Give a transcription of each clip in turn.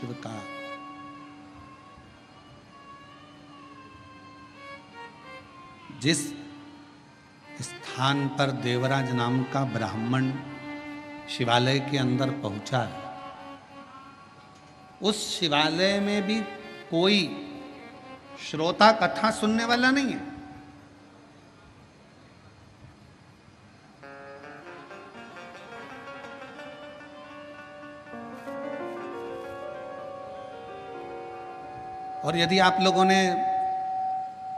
शिव का। जिस स्थान पर देवराज नाम का ब्राह्मण शिवालय के अंदर पहुंचा है, उस शिवालय में भी कोई श्रोता कथा सुनने वाला नहीं है। और यदि आप लोगों ने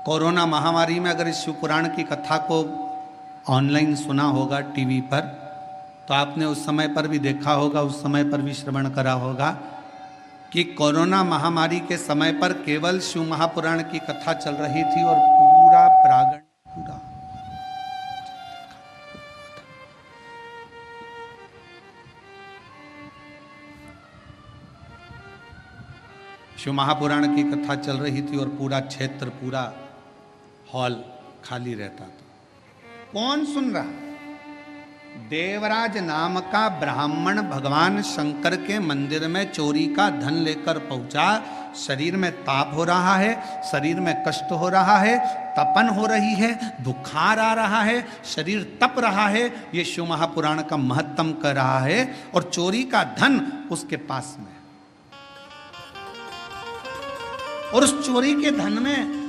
कोरोना महामारी में अगर इस शिव पुराण की कथा को ऑनलाइन सुना होगा टीवी पर, तो आपने उस समय पर भी देखा होगा, उस समय पर भी श्रवण करा होगा कि कोरोना महामारी के समय पर केवल शिव महापुराण की कथा चल रही थी और पूरा प्रांगण पूरा शिव महापुराण की कथा चल रही थी और पूरा क्षेत्र, पूरा हॉल खाली रहता था। कौन सुन रहा? देवराज नाम का ब्राह्मण भगवान शंकर के मंदिर में चोरी का धन लेकर पहुंचा। शरीर में ताप हो रहा है, शरीर में कष्ट हो रहा है, तपन हो रही है, बुखार आ रहा है, शरीर तप रहा है। ये शिव महापुराण का महत्तम कर रहा है और चोरी का धन उसके पास में। और उस चोरी के धन में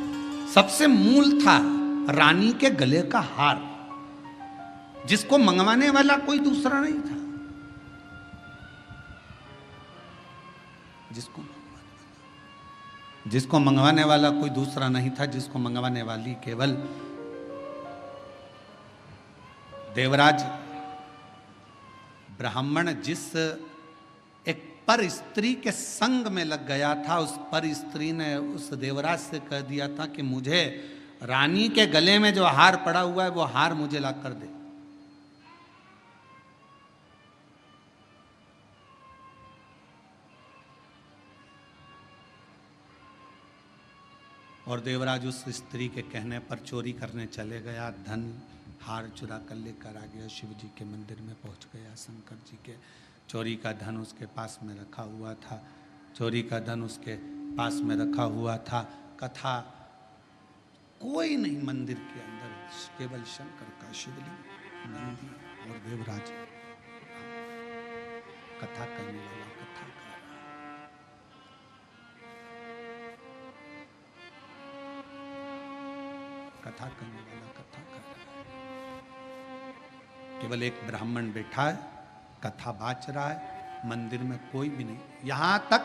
सबसे मूल था रानी के गले का हार, जिसको मंगवाने वाला कोई दूसरा नहीं था। जिसको मंगवाने वाला कोई दूसरा नहीं था, जिसको मंगवाने वाली केवल देवराज ब्राह्मण जिस एक पर स्त्री के संग में लग गया था, उस पर स्त्री ने उस देवराज से कह दिया था कि मुझे रानी के गले में जो हार पड़ा हुआ है वो हार मुझे ला कर दे। और देवराज उस स्त्री के कहने पर चोरी करने चले गया, धन हार चुरा कर लेकर आ गया, शिव जी के मंदिर में पहुंच गया। शंकर जी के चोरी का धन उसके पास में रखा हुआ था, चोरी का धन उसके पास में रखा हुआ था। कथा कोई नहीं मंदिर के अंदर, केवल शंकर का शिवलिंग, नंदी और देवराज। कथा करने वाला कथा कर रहा, कथा करने वाला कथा कर रहा। केवल एक ब्राह्मण बैठा है, कथा बाच रहा है, मंदिर में कोई भी नहीं। यहां तक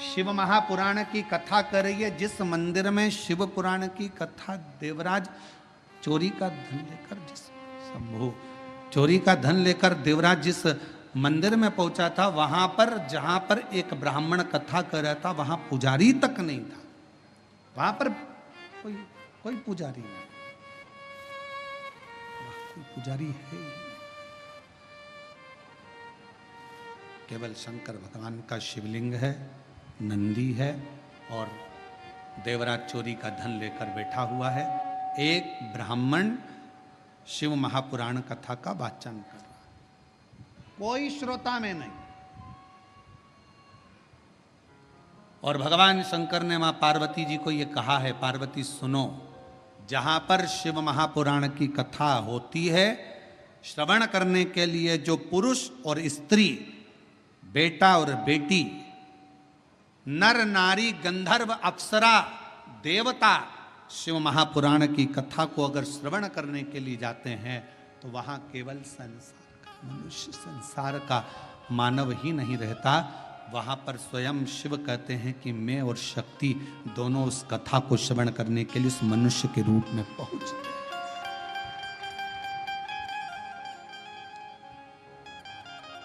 शिव महापुराण की कथा कर रही है, जिस मंदिर में शिव पुराण की कथा देवराज चोरी का धन लेकर, जिस शंभु चोरी का धन लेकर देवराज जिस मंदिर में पहुंचा था, वहां पर जहां पर एक ब्राह्मण कथा कर रहा था, वहां पुजारी तक नहीं था। वहां पर कोई पुजारी नहीं, कोई पुजारी है ही। केवल शंकर भगवान का शिवलिंग है, नंदी है और देवराज चोरी का धन लेकर बैठा हुआ है। एक ब्राह्मण शिव महापुराण कथा का वाचन कर रहा है, कोई श्रोता में नहीं। और भगवान शंकर ने मां पार्वती जी को यह कहा है, पार्वती सुनो, जहां पर शिव महापुराण की कथा होती है, श्रवण करने के लिए जो पुरुष और स्त्री, बेटा और बेटी, नर नारी, गंधर्व, अप्सरा, देवता शिव महापुराण की कथा को अगर श्रवण करने के लिए जाते हैं, तो वहां केवल संसार का मनुष्य, संसार का मानव ही नहीं रहता। वहां पर स्वयं शिव कहते हैं कि मैं और शक्ति दोनों उस कथा को श्रवण करने के लिए उस मनुष्य के रूप में पहुंच गए।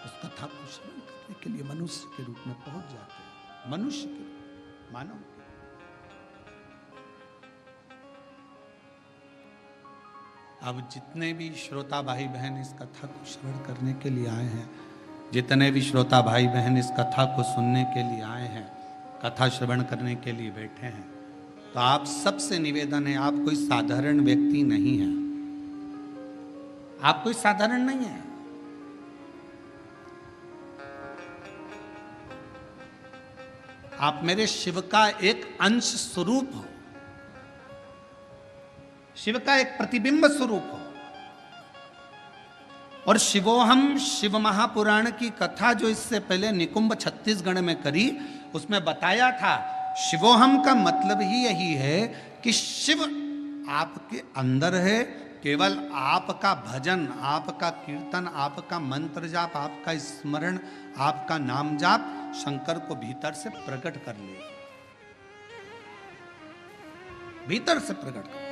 उस कथा को श्रवण करने के लिए मनुष्य के रूप में पहुंच जाते हैं, मनुष्य के रूप, मानव। अब जितने भी श्रोता भाई बहन इस कथा को श्रवण करने के लिए आए हैं, जितने भी श्रोता भाई बहन इस कथा को सुनने के लिए आए हैं, कथा श्रवण करने के लिए बैठे हैं, तो आप सबसे निवेदन है, आप कोई साधारण व्यक्ति नहीं है, आप कोई साधारण नहीं है। आप मेरे शिव का एक अंश स्वरूप हो, शिव का एक प्रतिबिंब स्वरूप हो। और शिवोहम शिव महापुराण की कथा जो इससे पहले निकुंभ छत्तीसगढ़ में करी, उसमें बताया था शिवोहम का मतलब ही यही है कि शिव आपके अंदर है। केवल आपका भजन, आपका कीर्तन, आपका मंत्र जाप, आपका स्मरण, आपका नाम जाप शंकर को भीतर से प्रकट कर ले, भीतर से प्रकट कर।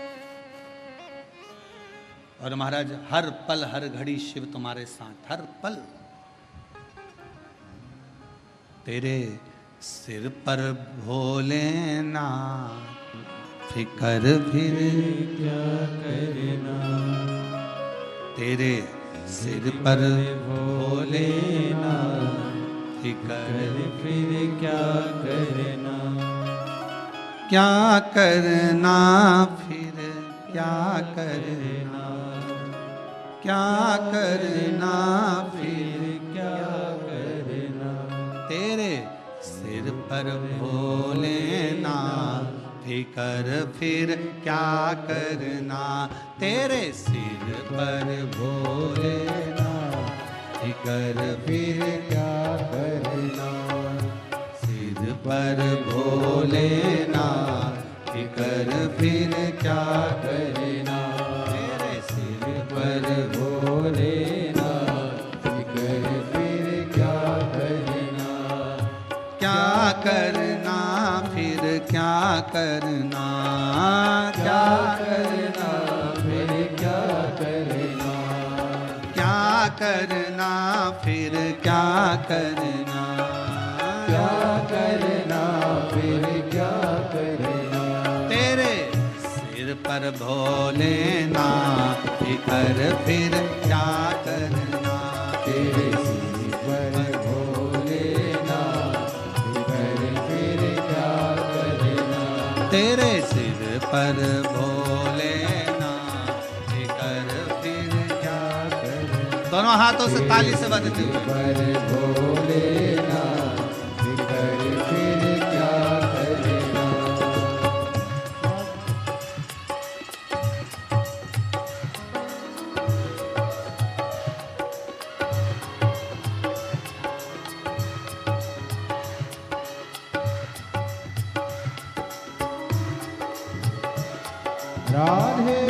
और महाराज हर पल हर घड़ी शिव तुम्हारे साथ, हर पल। तेरे सिर पर भोलेनाथ फिकर फिर क्या करना, तेरे सिर पर भोलेनाथ फिकर फिर क्या करना, क्या करना फिर क्या करना, क्या करना फिर क्या करना, तेरे सिर पर भोलेनाथ फिकर फिर क्या करना, तेरे सिर पर भोलेनाथ फिकर फिर क्या करना, सिर पर भोलेनाथ फिकर फिर क्या करना, तेरे सिर पर भोलेनाथ फिकर फिर क्या करना, क्या करना फिर क्या करना, क्या करना फिर क्या करना, क्या करना फिर क्या करना, क्या करना फिर क्या करना, तेरे सिर पर भोलेनाथ फिकर फिर क्या करना, तेरे सिर पर भोलेनाथ फिकर फिर क्या करना, तेरे सिर पर भोलेनाथ फिकर फिर क्या करना। दोनों हाथों से ताली से बजते हुए पर भोलेनाथ फिकर फिर क्या करना। राधे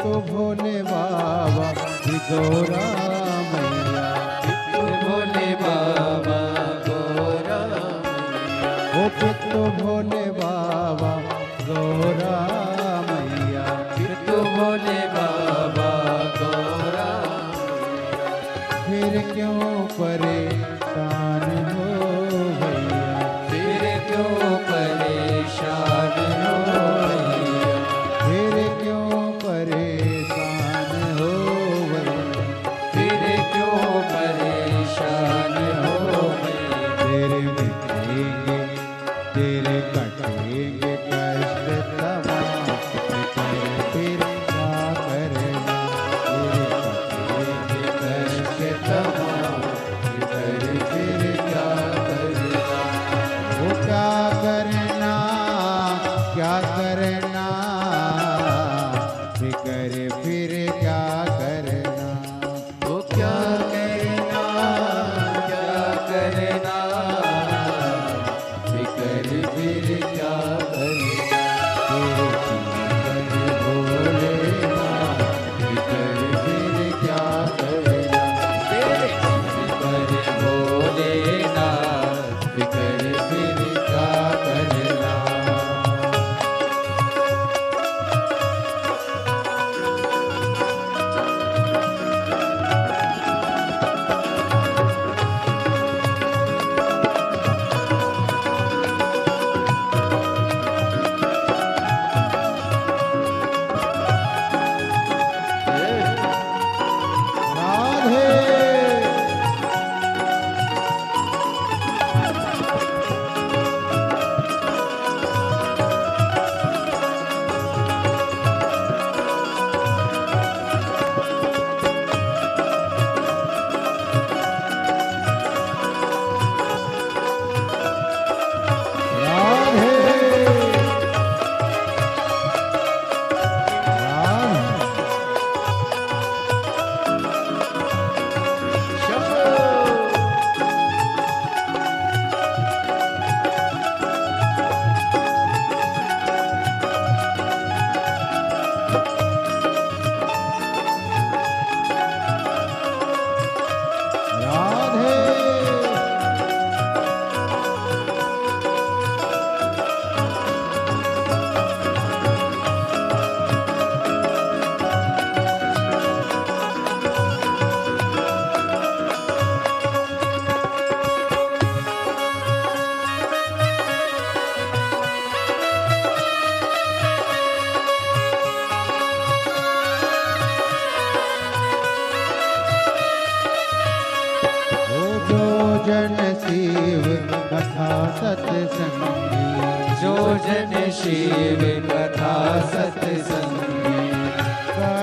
तो भोले बाबा गौरा मैया, भोले बाबा गौरा मैया, ओ तो भोले बाबा गौरा मैया, तो भोले बाबा गौरा मैया, फिर क्यों परेशान हो भैया, फिर क्यों परेशान हो भैया, फिर क्यों परेशान हो भैया, फिर क्यों परेशान हो भैया, तेरे मिट्टी कटेंगे तेरे कटेंगे कष्ट तमाम, फिकर फिर क्या करना, तेरे कटेंगे कष्ट तमाम, फिकर फिर क्या करना। वो क्या करना, क्या करना, फिकर फिर क्या करना। वो क्या करना, क्या करना, फिकर फिर क्या करना। तेरे भोलेनाथ, फिकर फिर क्या करना। तेरे पर भोलेनाथ, फिकर फिर क्या करना। राधे राधे राधे राधे ओ जो जन शिव कथा सत्संगी, जो जन शिव कथा सत्संगी, कथा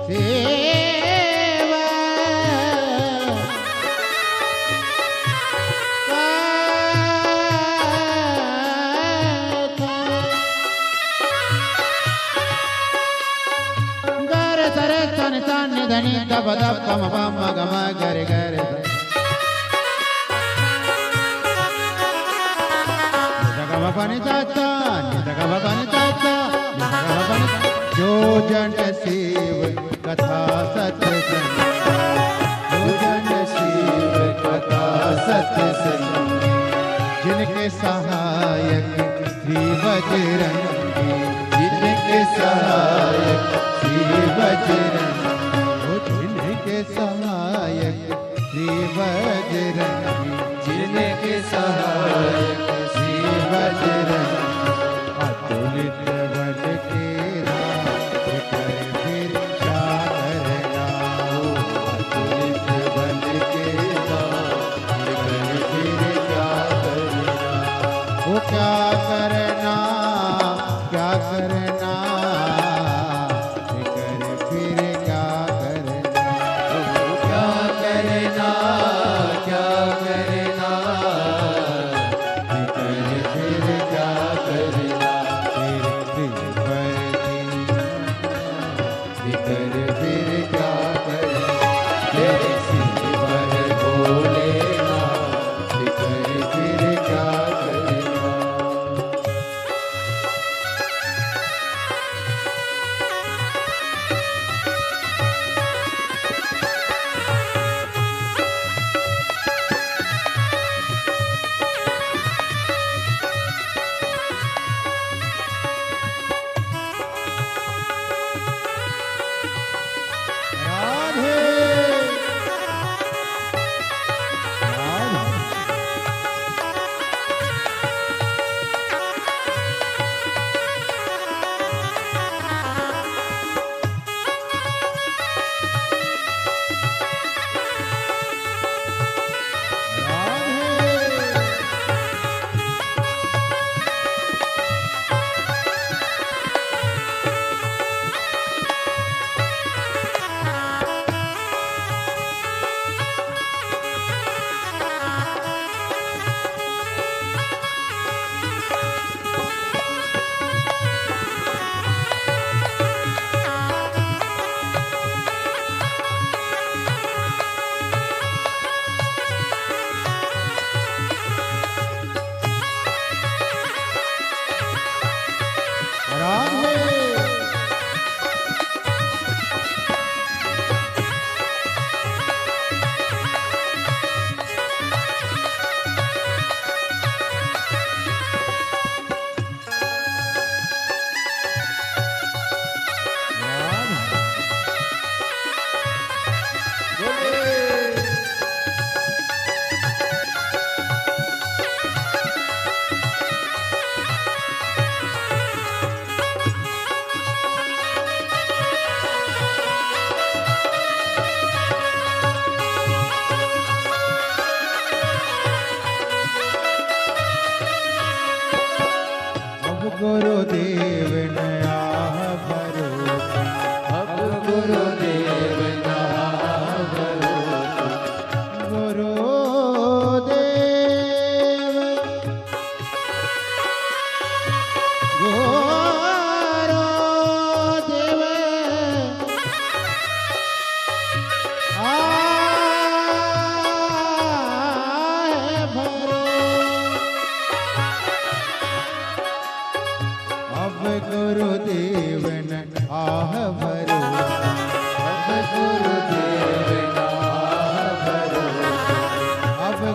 सेवा, गर सर सन सन धनि दप दप पम पम गम गर गर गम पनि चाचा गम पनि चाचा गम पनि। जो जन शिव कथा सत्संग, जो जन शिव कथा सत्संगी, जिनके सहायक श्री बजरंगी, जिनके सहायक श्री बजरंगी, ओ जिनके सहायक श्री बजरंगी, जिनके सहायक श्री बजरंगी, अतुलित बल के राम, फिकर फिर क्या करना। अतुलित बल के नाम, फिकर फिर क्या करना। वो क्या करना, क्या करना, फिकर फिर क्या करना। वो क्या करना, क्या करना, फिकर फिर क्या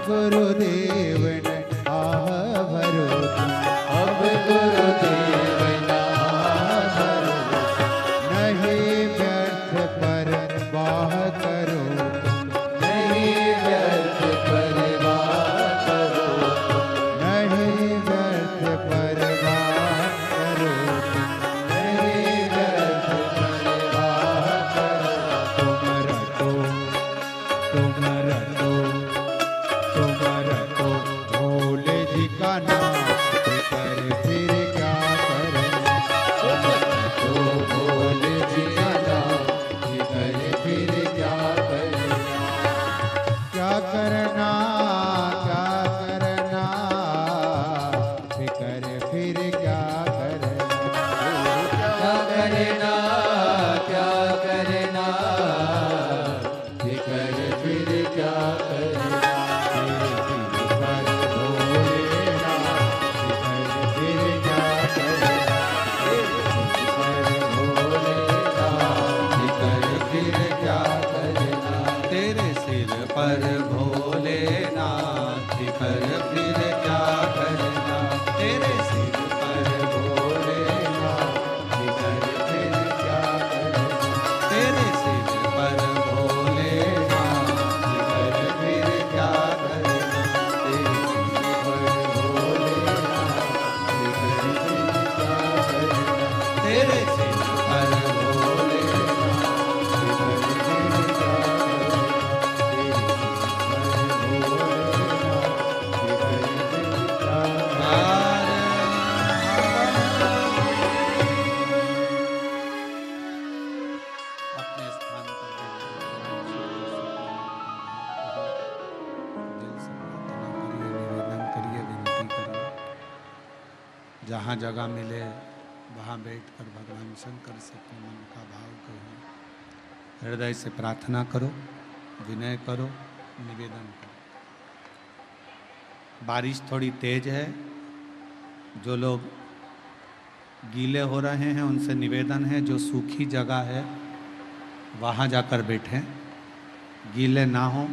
गुरुदेव ने आह भरो तुम, अब गुरुदेव ना भरो, नहीं व्यर्थ पर वाह करो तुम, नहीं व्यर्थ परवाह करो, नहीं व्यर्थ पर वाह करो तुम, नहीं व्यर्थ परवाह करो। तुम रटो भोले जी का नाम कर फिर क्या करना, तो भोले जी का नाम जिकर फिर क्या करना, क्या करना क्या करना, फिकर फिर क्या करना, क्या करना क्या करना, जिकर फिर क्या करना, पर भोलेनाथ फिकर फिर क्या करना, तेरे सिर पर भोलेनाथ फिकर फिर क्या करना, तेरे सिर पर भोलेनाथ फिकर फिर क्या करना, तेरे सिर पर भोलेनाथ फिकर फिर क्या करना, तेरे सिर पर भोलेनाथ फिकर फिर क्या अपने स्थान पर दिल से प्रार्थना करिए, निवेदन करिए, विनती करिए। जहाँ जगह मिले वहाँ बैठकर भगवान शंकर से अपने मन का भाव कहिए, हृदय से प्रार्थना करो, विनय करो, निवेदन करो। बारिश थोड़ी तेज है, जो लोग गीले हो रहे हैं उनसे निवेदन है जो सूखी जगह है वहाँ जाकर बैठें, गीले ना हो।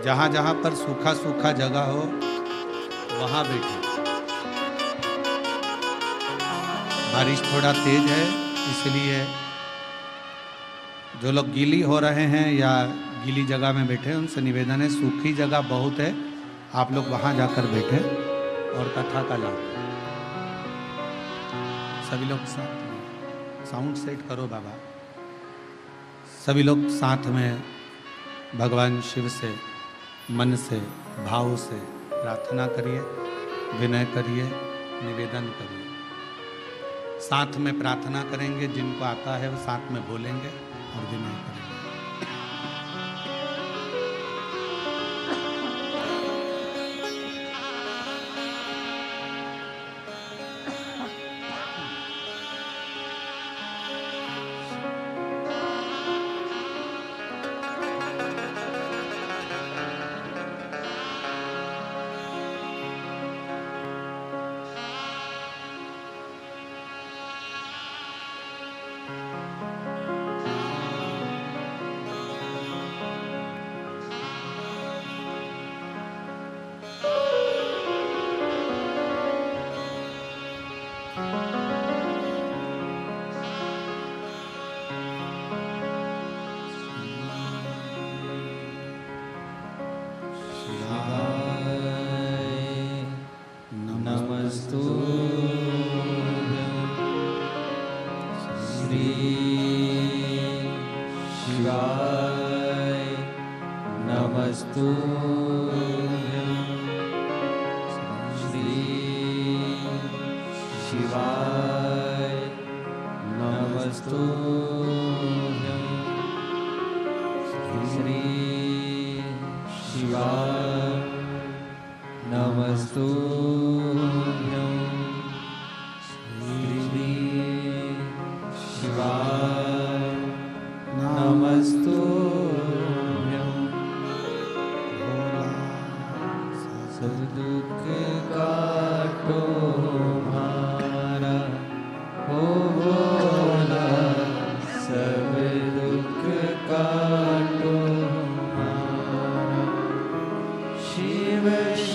जहाँ जहाँ पर सूखा सूखा जगह हो वहाँ बैठें। बारिश थोड़ा तेज है, इसलिए जो लोग गीली हो रहे हैं या गीली जगह में बैठे उनसे निवेदन है, सूखी जगह बहुत है, आप लोग वहाँ जाकर बैठे और कथा का लाभ। सभी लोग साथ में साउंड सेट करो बाबा। सभी लोग साथ में भगवान शिव से मन से भाव से प्रार्थना करिए, विनय करिए, निवेदन करिए। साथ में प्रार्थना करेंगे, जिनको आता है वो साथ में बोलेंगे और विनय करेंगे।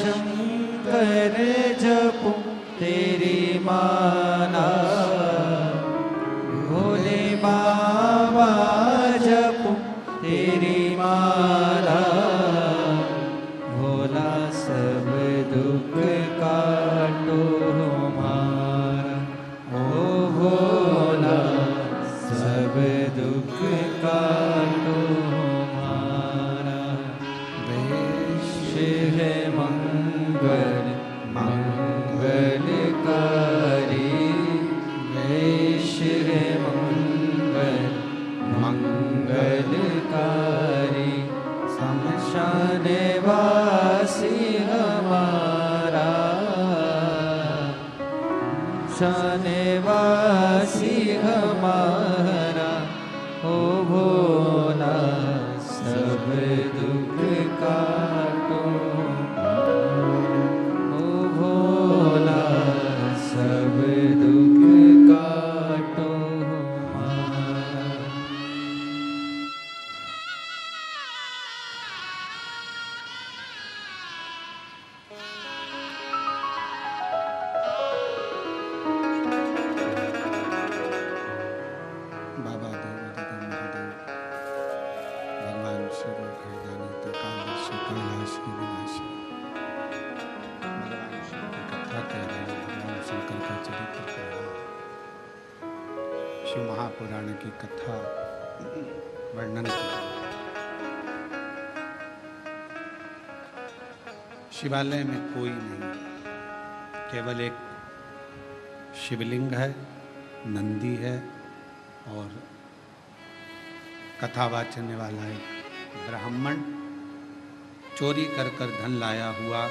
शंकर जपू तेरी माला, भोले बाबा जपू तेरी माला, भोला सब दुख काटो हमारा, ओ भोला सब दुख काटो हमारा। वेश है मंगल मंगलकारी, वेश है मंगल मंगलकारी, शमशान वासी हमारा, शमशान वासी हमारा, ओ भोला सब दुख काटो, ओ भोला सब दुख काटो हमारा। बाबा देवादिदेव महादेव भगवान शिव खरदानी त्रिकालदर्शी कैलाशी विनाशी भगवान शिव की कथा कह रहे हैं, भगवान शंकर का चरित्र कह रहे हैं, शिव महापुराण की कथा वर्णन कर रहे हैं। शिवालय में कोई नहीं, केवल एक शिवलिंग है, नंदी है और कथा वाचने वाला एक ब्राह्मण चोरी कर कर धन लाया हुआ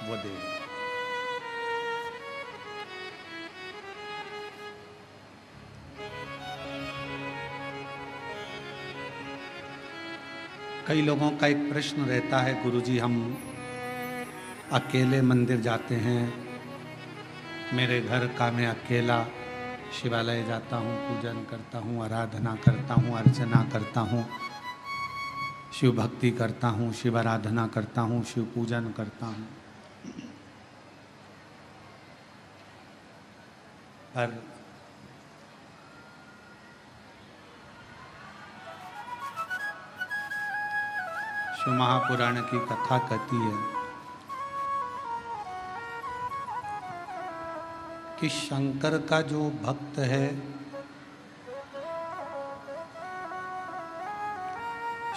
वो देव। कई लोगों का एक प्रश्न रहता है, गुरुजी हम अकेले मंदिर जाते हैं, मेरे घर का मैं अकेला शिवालय जाता हूँ, पूजन करता हूँ, आराधना करता हूँ, अर्चना करता हूँ, शिव भक्ति करता हूँ, शिव आराधना करता हूँ, शिव पूजन करता हूँ, पर शिव महापुराण की कथा कहती है कि शंकर का जो भक्त है,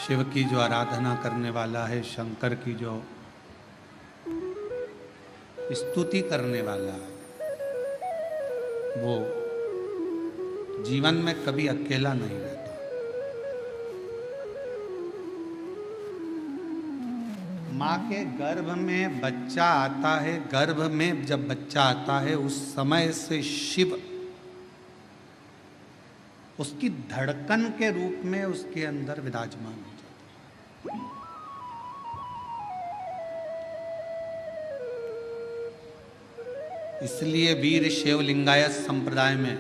शिव की जो आराधना करने वाला है, शंकर की जो स्तुति करने वाला है, वो जीवन में कभी अकेला नहीं रहता। माँ के गर्भ में बच्चा आता है, गर्भ में जब बच्चा आता है उस समय से शिव उसकी धड़कन के रूप में उसके अंदर विराजमान हो जाता है। इसलिए वीर शैव लिंगायत संप्रदाय में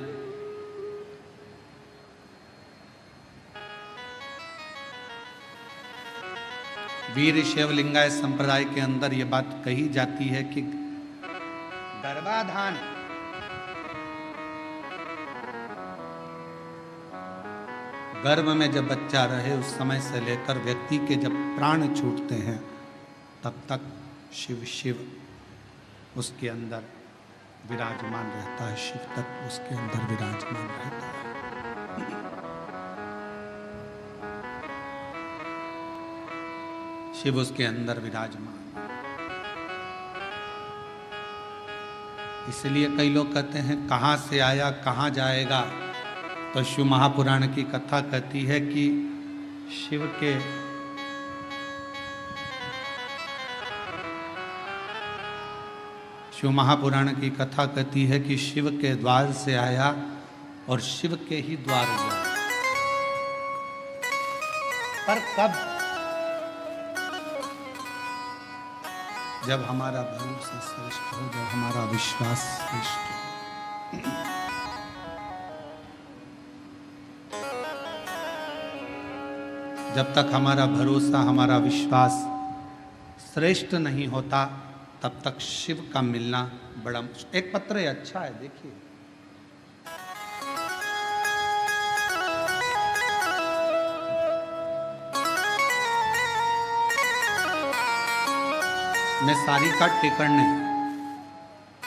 वीर शैव लिंगायत संप्रदाय के अंदर यह बात कही जाती है कि गर्भाधान गर्भ में जब बच्चा रहे उस समय से लेकर व्यक्ति के जब प्राण छूटते हैं तब तक शिव शिव उसके अंदर विराजमान रहता है, शिव तत्व उसके अंदर विराजमान रहता है। शिव उसके अंदर विराजमान। इसलिए कई लोग कहते हैं कहाँ से आया कहाँ जाएगा, तो शिव महापुराण की कथा कहती है कि शिव के शिव महापुराण की कथा कहती है कि शिव के द्वार से आया और शिव के ही द्वार गया। पर कब? जब हमारा भरोसा श्रेष्ठ हो, जब हमारा विश्वास श्रेष्ठ हो। जब तक हमारा भरोसा हमारा विश्वास श्रेष्ठ नहीं होता तब तक शिव का मिलना बड़ा एक पत्र है, अच्छा है, देखिए। मैं सारिका टेकरने,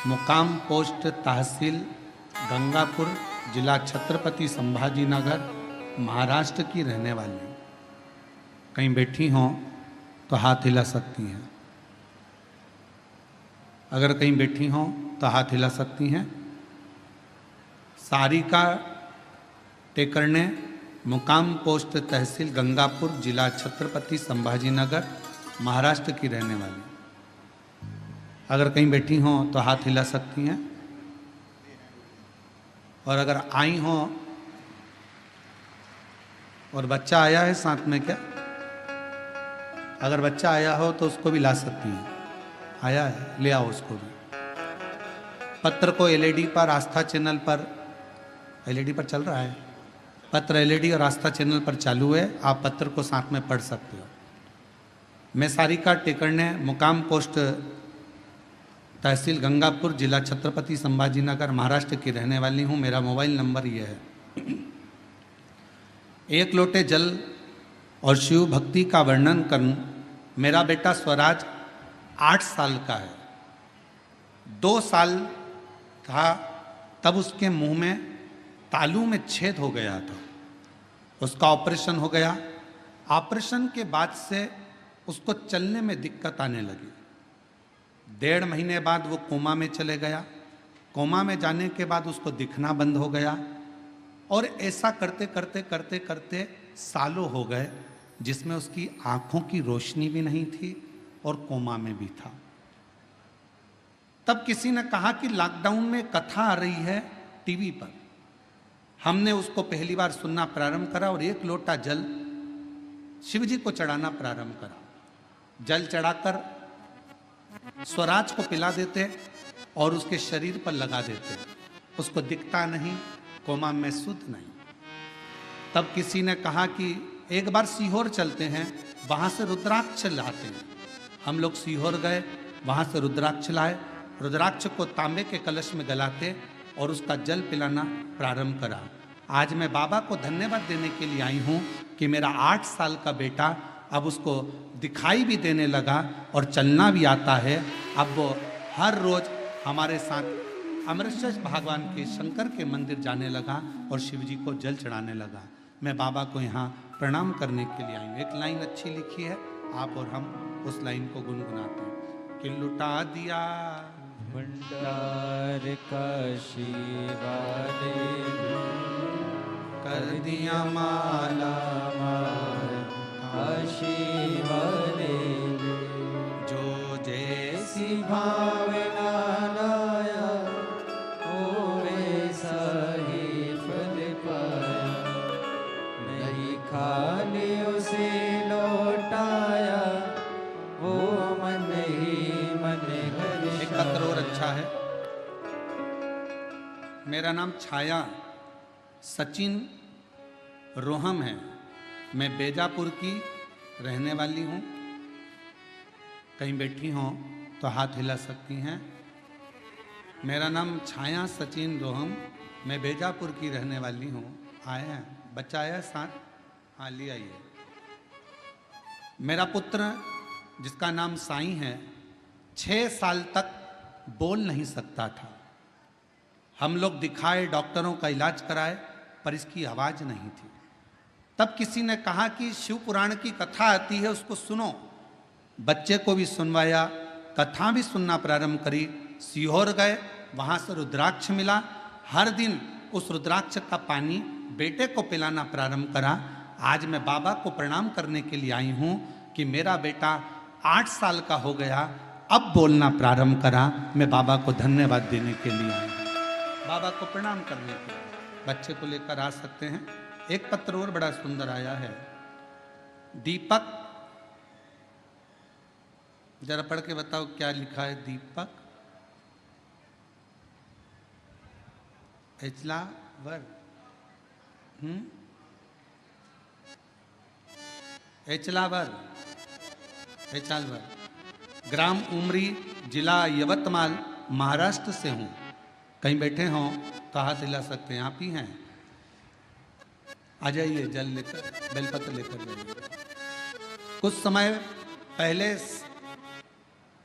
मुकाम पोस्ट तहसील गंगापुर, जिला छत्रपति संभाजी नगर, महाराष्ट्र की रहने वाली हूँ। कहीं बैठी हों तो हाथ हिला सकती हैं। अगर कहीं बैठी हों तो हाथ हिला सकती हैं। सारिका टेकरने, मुकाम पोस्ट तहसील गंगापुर, जिला छत्रपति संभाजी नगर, महाराष्ट्र की रहने वाली। अगर कहीं बैठी हों तो हाथ हिला सकती हैं। और अगर आई हों और बच्चा आया है साथ में क्या? अगर बच्चा आया हो तो उसको भी ला सकती हैं। आया है, ले आओ उसको भी। पत्र को एलईडी पर, आस्था चैनल पर, एलईडी पर चल रहा है पत्र, एलईडी और आस्था चैनल पर चालू है। आप पत्र को साथ में पढ़ सकते हो। मैं सारिका टेकरने, मुकाम पोस्ट तहसील गंगापुर, जिला छत्रपति संभाजी नगर, महाराष्ट्र की रहने वाली हूँ। मेरा मोबाइल नंबर ये है। एक लोटे जल और शिव भक्ति का वर्णन करूं। मेरा बेटा स्वराज 8 साल का है। 2 साल था तब उसके मुंह में तालू में छेद हो गया था। उसका ऑपरेशन हो गया। ऑपरेशन के बाद से उसको चलने में दिक्कत आने लगी। 1.5 महीने बाद वो कोमा में चले गया। कोमा में जाने के बाद उसको दिखना बंद हो गया। और ऐसा करते करते करते करते सालों हो गए, जिसमें उसकी आंखों की रोशनी भी नहीं थी और कोमा में भी था। तब किसी ने कहा कि लॉकडाउन में कथा आ रही है टीवी पर। हमने उसको पहली बार सुनना प्रारंभ करा और 1 लोटा जल शिव जी को चढ़ाना प्रारंभ करा। जल चढ़ाकर स्वराज को पिला देते और उसके शरीर पर लगा देते। उसको दिखता नहीं, कोमा में सुध नहीं। तब किसी ने कहा कि एक बार सीहोर चलते हैं, वहां से रुद्राक्ष लाते हैं। हम लोग सीहोर गए, वहां से रुद्राक्ष लाए। रुद्राक्ष को तांबे के कलश में गलाते और उसका जल पिलाना प्रारंभ करा। आज मैं बाबा को धन्यवाद देने के लिए आई हूँ कि मेरा 8 साल का बेटा अब उसको दिखाई भी देने लगा और चलना भी आता है। अब वो हर रोज हमारे साथ अमृतसर भगवान के शंकर के मंदिर जाने लगा और शिव जी को जल चढ़ाने लगा। मैं बाबा को यहाँ प्रणाम करने के लिए आई हूँ। एक लाइन अच्छी लिखी है, आप और हम उस लाइन को गुनगुनाते हैं कि लुटा दिया भंडार का शिवाने, कर दिया माला माल शिवाने, जो जैसी भावना लाया ओ वैसा ही फल पाया। नहीं खाली उसे लौटाया, वो मन ही मन हर्षाया। एक पत्र और अच्छा है। मेरा नाम छाया सचिन रोहम है। मैं बेजापुर की रहने वाली हूँ। कहीं बैठी हों तो हाथ हिला सकती हैं। मेरा नाम छाया सचिन रोहम, मैं बेजापुर की रहने वाली हूँ। आए हैं, बच्चा आया है साथ? हाँ, ले आइए। मेरा पुत्र जिसका नाम साईं है, 6 साल तक बोल नहीं सकता था। हम लोग दिखाए, डॉक्टरों का इलाज कराए, पर इसकी आवाज़ नहीं थी। तब किसी ने कहा कि शिव पुराण की कथा आती है, उसको सुनो। बच्चे को भी सुनवाया, कथा भी सुनना प्रारंभ करी। सीहोर गए, वहाँ से रुद्राक्ष मिला। हर दिन उस रुद्राक्ष का पानी बेटे को पिलाना प्रारंभ करा। आज मैं बाबा को प्रणाम करने के लिए आई हूँ कि मेरा बेटा 8 साल का हो गया, अब बोलना प्रारंभ करा। मैं बाबा को धन्यवाद देने के लिए आई हूँ, बाबा को प्रणाम करने के लिए। बच्चे को लेकर आ सकते हैं। एक पत्र और बड़ा सुंदर आया है। दीपक, जरा पढ़ के बताओ क्या लिखा है। दीपक एचलावर, एचलावर, ग्राम उमरी, जिला यवतमाल महाराष्ट्र से हूँ। कहीं बैठे हों तो हाथ हिला सकते हैं, आप ही हैं। आ जाइए, जल लेकर, बेलपत्र लेकर जाइए। कुछ समय पहले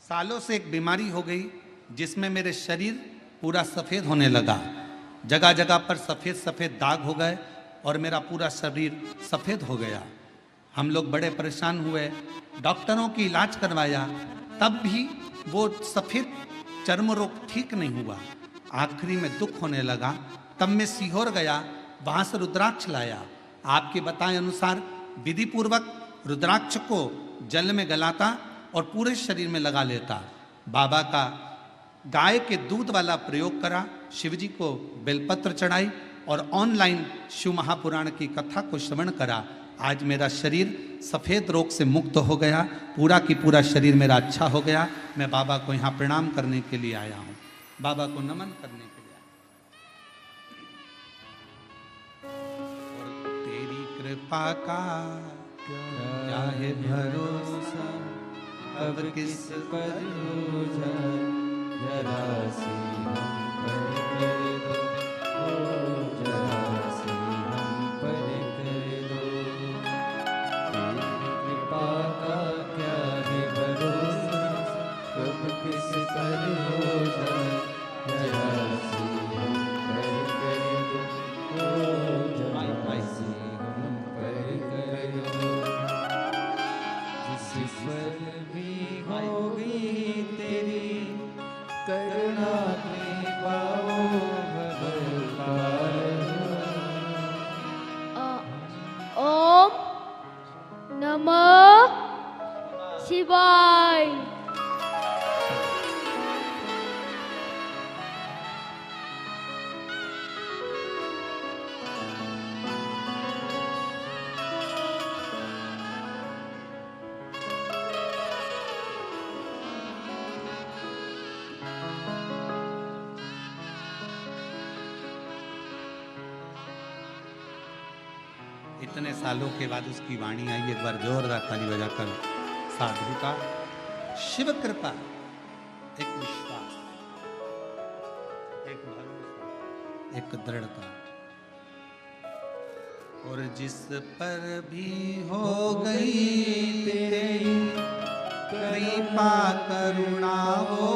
सालों से एक बीमारी हो गई जिसमें मेरे शरीर पूरा सफ़ेद होने लगा। जगह जगह पर सफ़ेद सफ़ेद दाग हो गए और मेरा पूरा शरीर सफ़ेद हो गया। हम लोग बड़े परेशान हुए, डॉक्टरों की इलाज करवाया, तब भी वो सफ़ेद चर्म रोग ठीक नहीं हुआ। आखिरी में दुख होने लगा। तब मैं सीहोर गया, वहाँ से रुद्राक्ष लाया। आपके बताए अनुसार विधि पूर्वक रुद्राक्ष को जल में गलाता और पूरे शरीर में लगा लेता। बाबा का गाय के दूध वाला प्रयोग करा, शिवजी को बेलपत्र चढ़ाई और ऑनलाइन शिव महापुराण की कथा को श्रवण करा। आज मेरा शरीर सफ़ेद रोग से मुक्त हो गया, पूरा की पूरा शरीर मेरा अच्छा हो गया। मैं बाबा को यहाँ प्रणाम करने के लिए आया हूँ, बाबा को नमन करने के लिए आया। और तेरी कृपा का क्या है भरोसा, अब किस पर हो जाए, जरा सी हम पर कर दो, ओ जरा सी हम पर कर दो। तेरी कृपा का क्या है भरोसा, कब किस पर हो जाए, जरा सी हम पर कर दो, ओ जरा सी हम पर कर दो। जिस पर भी होगी तेरी करुणा कृपा ओम नमः शिवाय। इतने सालों के बाद उसकी वाणी आई। एक बार जोरदार ताली बजाकर साधु का शिव कृपा, एक विश्वास, एक भरोसा, एक दृढ़ता। और जिस पर भी हो गई तेरी कृपा करुणा, वो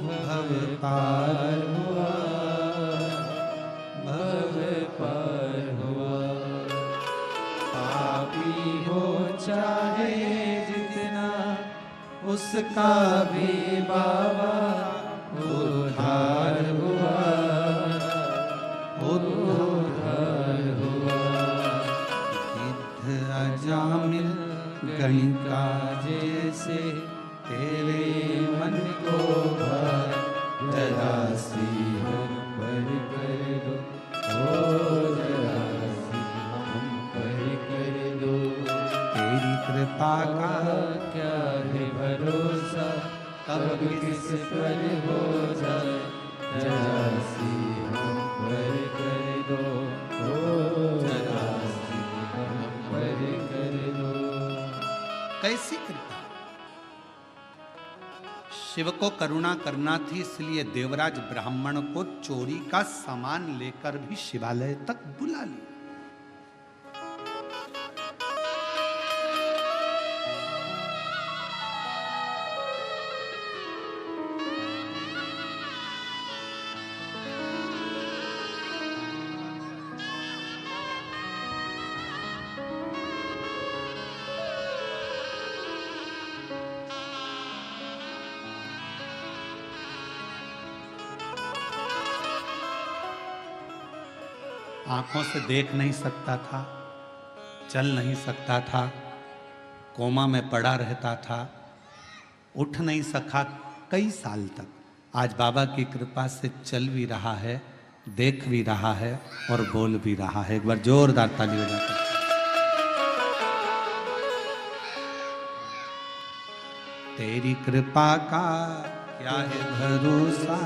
भव पार हुआ, भव पार हुआ। पापी हो चाहे जितना, उसका भी बाबा उद्धार हुआ, उद्धार हुआ। गिद्ध अजामिल गणिका जैसे तेरे मन को भर, जरा सी हम पर कर दो, ओ जरा सी हम पर कर दो। तेरी कृपा का क्या है भरोसा, कब किस पर हो जाए, जरा सी हम पर कर दो, ओ जरा सी हम पर कर दो। कैसी कृपा! शिव को करुणा करना थी, इसलिए देवराज ब्राह्मण को चोरी का सामान लेकर भी शिवालय तक बुला लिया। आंखों से देख नहीं सकता था, चल नहीं सकता था, कोमा में पड़ा रहता था, उठ नहीं सका कई साल तक। आज बाबा की कृपा से चल भी रहा है, देख भी रहा है और बोल भी रहा है। एक बार जोरदार ताली बजाकर। तेरी कृपा का क्या है भरोसा,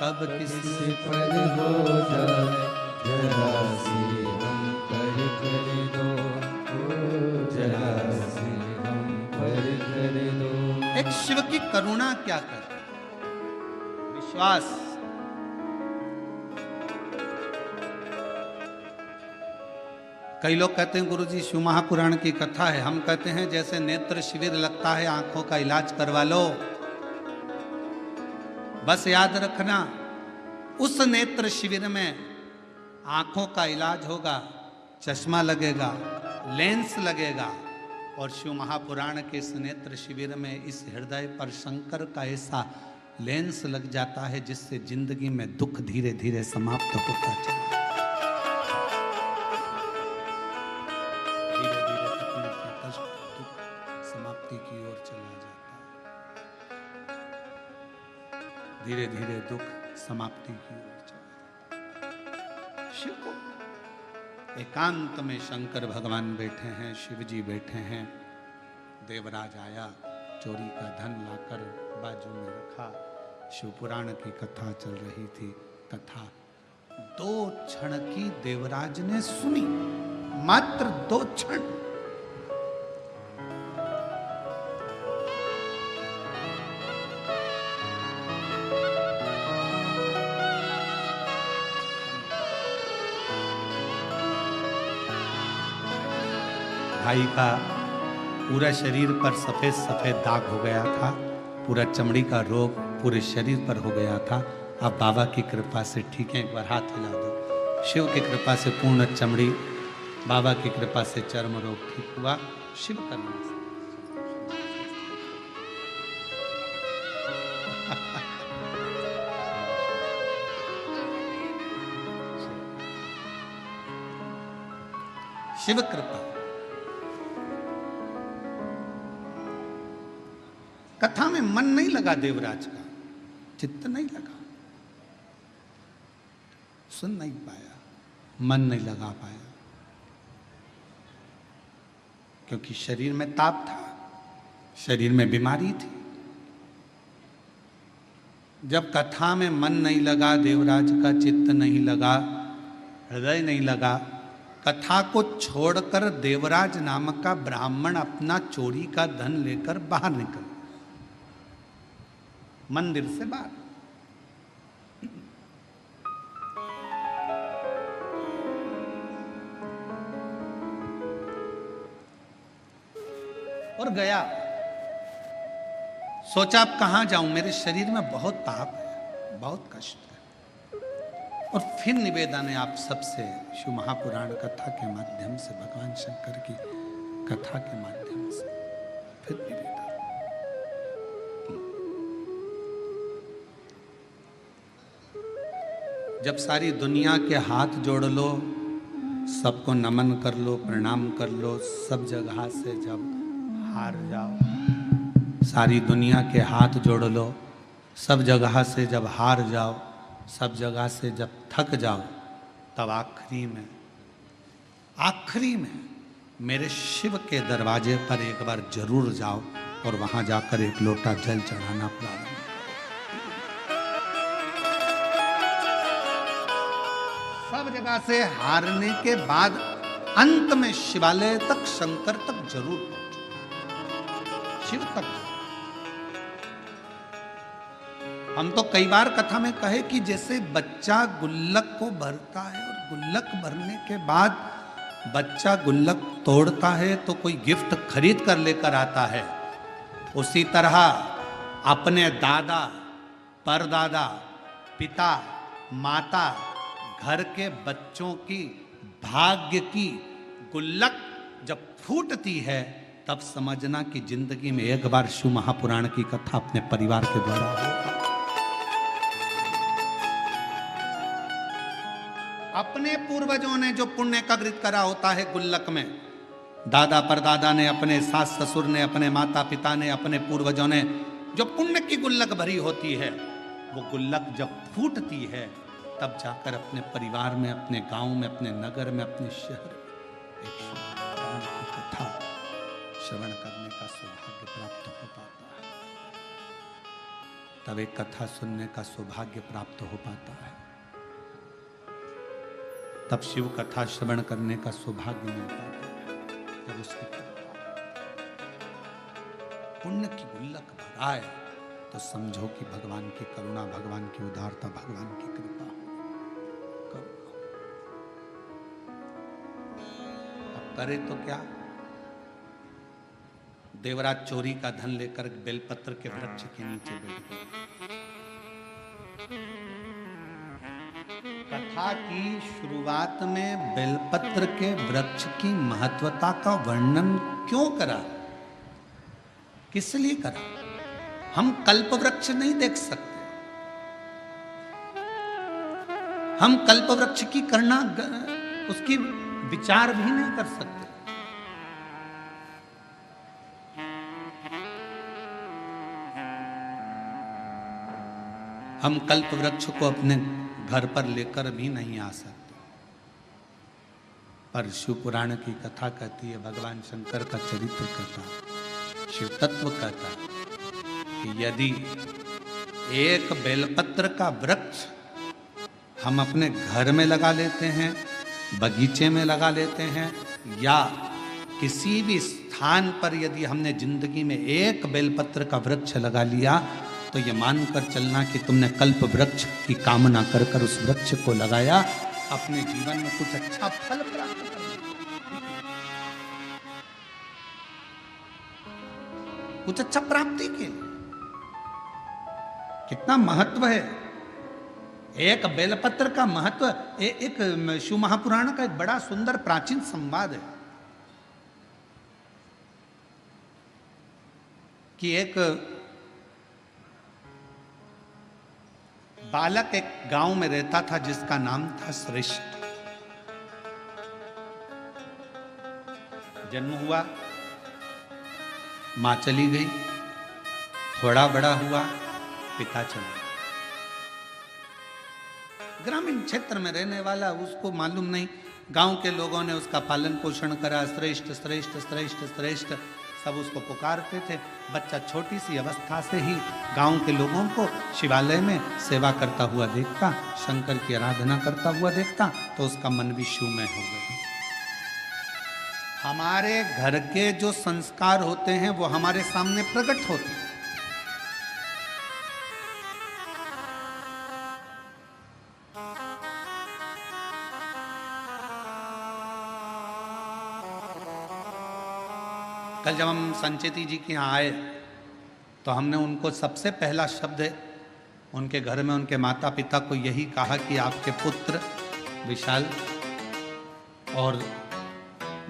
कब किसी पर हो जाए, जरा सी हम पर कर दो, ओ जरा सी हम पर कर दो। एक शिव की करुणा क्या कर, विश्वास। कई लोग कहते हैं गुरुजी शिव महापुराण की कथा है, हम कहते हैं जैसे नेत्र शिविर लगता है, आंखों का इलाज करवा लो। बस याद रखना, उस नेत्र शिविर में आंखों का इलाज होगा, चश्मा लगेगा, लेंस लगेगा, और शिव महापुराण के इस नेत्र शिविर में इस हृदय पर शंकर का ऐसा लेंस लग जाता है जिससे जिंदगी में दुख धीरे धीरे समाप्त होता चला, धीरे धीरे तकलीफ, कष्ट, दुख समाप्ति की ओर चला जाता है, धीरे धीरे दुख समाप्ति की ओर चला जाता है। शिव को एकांत में शंकर भगवान बैठे हैं, शिव जी बैठे हैं। देवराज आया, चोरी का धन लाकर बाजू में रखा। शिव पुराण की कथा चल रही थी। कथा 2 क्षण की देवराज ने सुनी, मात्र 2 क्षण। भाई का पूरा शरीर पर सफेद सफेद दाग हो गया था, पूरा चमड़ी का रोग पूरे शरीर पर हो गया था। अब बाबा की कृपा से ठीक है, एक बार हाथ हिला दो। शिव की कृपा से पूर्ण चमड़ी, बाबा की कृपा से चर्म रोग ठीक हुआ। शिव करना शिव कृपा। कथा में मन नहीं लगा देवराज का, चित्त नहीं लगा, सुन नहीं पाया, मन नहीं लगा पाया, क्योंकि शरीर में ताप था, शरीर में बीमारी थी। जब कथा में मन नहीं लगा, देवराज का चित्त नहीं लगा, हृदय नहीं लगा, कथा को छोड़कर देवराज नामक का ब्राह्मण अपना चोरी का धन लेकर बाहर निकल, मंदिर से बाहर। और गया, सोचा अब कहां जाऊं, मेरे शरीर में बहुत ताप है, बहुत कष्ट है। और फिर निवेदन है आप सबसे, शिव महापुराण कथा के माध्यम से, भगवान शंकर की कथा के माध्यम से फिर निवेदन। जब सारी दुनिया के हाथ जोड़ लो, सबको नमन कर लो, प्रणाम कर लो, सब जगह से जब हार जाओ, सारी दुनिया के हाथ जोड़ लो, सब जगह से जब हार जाओ, सब जगह से जब थक जाओ, तब आखिरी में मेरे शिव के दरवाजे पर एक बार जरूर जाओ और वहां जाकर एक लोटा जल चढ़ाना प्रारंभ। सब जगह से हारने के बाद अंत में शिवालय तक, शंकर तक जरूर पहुंचो, शिव तक। हम तो कई बार कथा में कहे कि जैसे बच्चा गुल्लक को भरता है और गुल्लक भरने के बाद बच्चा गुल्लक तोड़ता है तो कोई गिफ्ट खरीद कर लेकर आता है, उसी तरह अपने दादा, परदादा, पिता, माता, घर के बच्चों की भाग्य की गुल्लक जब फूटती है, तब समझना कि जिंदगी में एक बार शिव महापुराण की कथा अपने परिवार के द्वारा होगी। अपने पूर्वजों ने जो पुण्य का कृत करा होता है गुल्लक में, दादा परदादा ने, अपने सास ससुर ने, अपने माता पिता ने, अपने पूर्वजों ने जो पुण्य की गुल्लक भरी होती है, वो गुल्लक जब फूटती है तब जाकर अपने परिवार में, अपने गांव में, अपने नगर में, अपने शहर में एक शिव भगवान की कथा श्रवण करने का सौभाग्य प्राप्त हो पाता है। तब एक कथा सुनने का सौभाग्य प्राप्त हो पाता है, तब शिव कथा श्रवण करने का सौभाग्य मिल पाता है। जब उसकी पुण्य की गुल्लक भराए तो समझो कि भगवान की करुणा, भगवान की उदारता, भगवान की कृपा करो। अब करे तो क्या? देवराज चोरी का धन लेकर बेलपत्र के वृक्ष के नीचे बैठ गए। कथा की शुरुआत में बेलपत्र के वृक्ष की महत्वता का वर्णन क्यों करा, किस लिए करा? हम कल्प वृक्ष नहीं देख सकते, हम कल्प वृक्ष की करना, उसकी विचार भी नहीं कर सकते। हम कल्प वृक्ष को अपने घर पर लेकर भी नहीं आ सकते। पर शिव पुराण की कथा कहती है, भगवान शंकर का चरित्र कहता, शिव तत्व कहता कि यदि एक बेलपत्र का वृक्ष हम अपने घर में लगा लेते हैं, बगीचे में लगा लेते हैं, या किसी भी स्थान पर यदि हमने जिंदगी में एक बेलपत्र का वृक्ष लगा लिया, तो ये मानकर चलना कि तुमने कल्प वृक्ष की कामना कर कर उस वृक्ष को लगाया, अपने जीवन में कुछ अच्छा फल प्राप्त करना, कुछ अच्छा प्राप्ति के लिए। कितना महत्व है एक बेलपत्र का महत्व। एक शिव महापुराण का एक बड़ा सुंदर प्राचीन संवाद है कि एक बालक एक गांव में रहता था जिसका नाम था श्रेष्ठ। जन्म हुआ, मां चली गई, थोड़ा बड़ा हुआ, पिता चला। ग्रामीण क्षेत्र में रहने वाला, उसको मालूम नहीं, गांव के लोगों ने उसका पालन पोषण करा, श्रेष्ठ श्रेष्ठ श्रेष्ठ श्रेष्ठ सब उसको पुकारते थे। बच्चा छोटी सी अवस्था से ही गांव के लोगों को शिवालय में सेवा करता हुआ देखता, शंकर की आराधना करता हुआ देखता, तो उसका मन भी शिवमय हो गया। हमारे घर के जो संस्कार होते हैं वो हमारे सामने प्रकट होते हैं। कल जब हम संचेती जी के यहाँ आए तो हमने उनको सबसे पहला शब्द उनके घर में उनके माता पिता को यही कहा कि आपके पुत्र विशाल और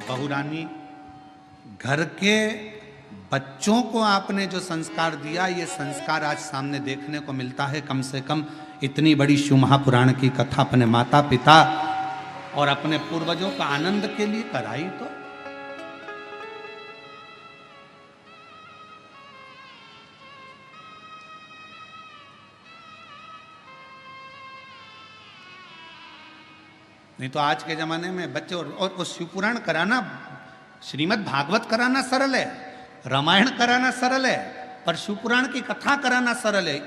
बहुरानी, घर के बच्चों को आपने जो संस्कार दिया, ये संस्कार आज सामने देखने को मिलता है। कम से कम इतनी बड़ी शिव महापुराण की कथा अपने माता पिता और अपने पूर्वजों का आनंद के लिए कराई। तो नहीं तो आज के जमाने में बच्चे और शिवपुराण कराना, श्रीमद् भागवत कराना सरल है, रामायण कराना सरल है, पर शिवपुराण की कथा कराना सरल है।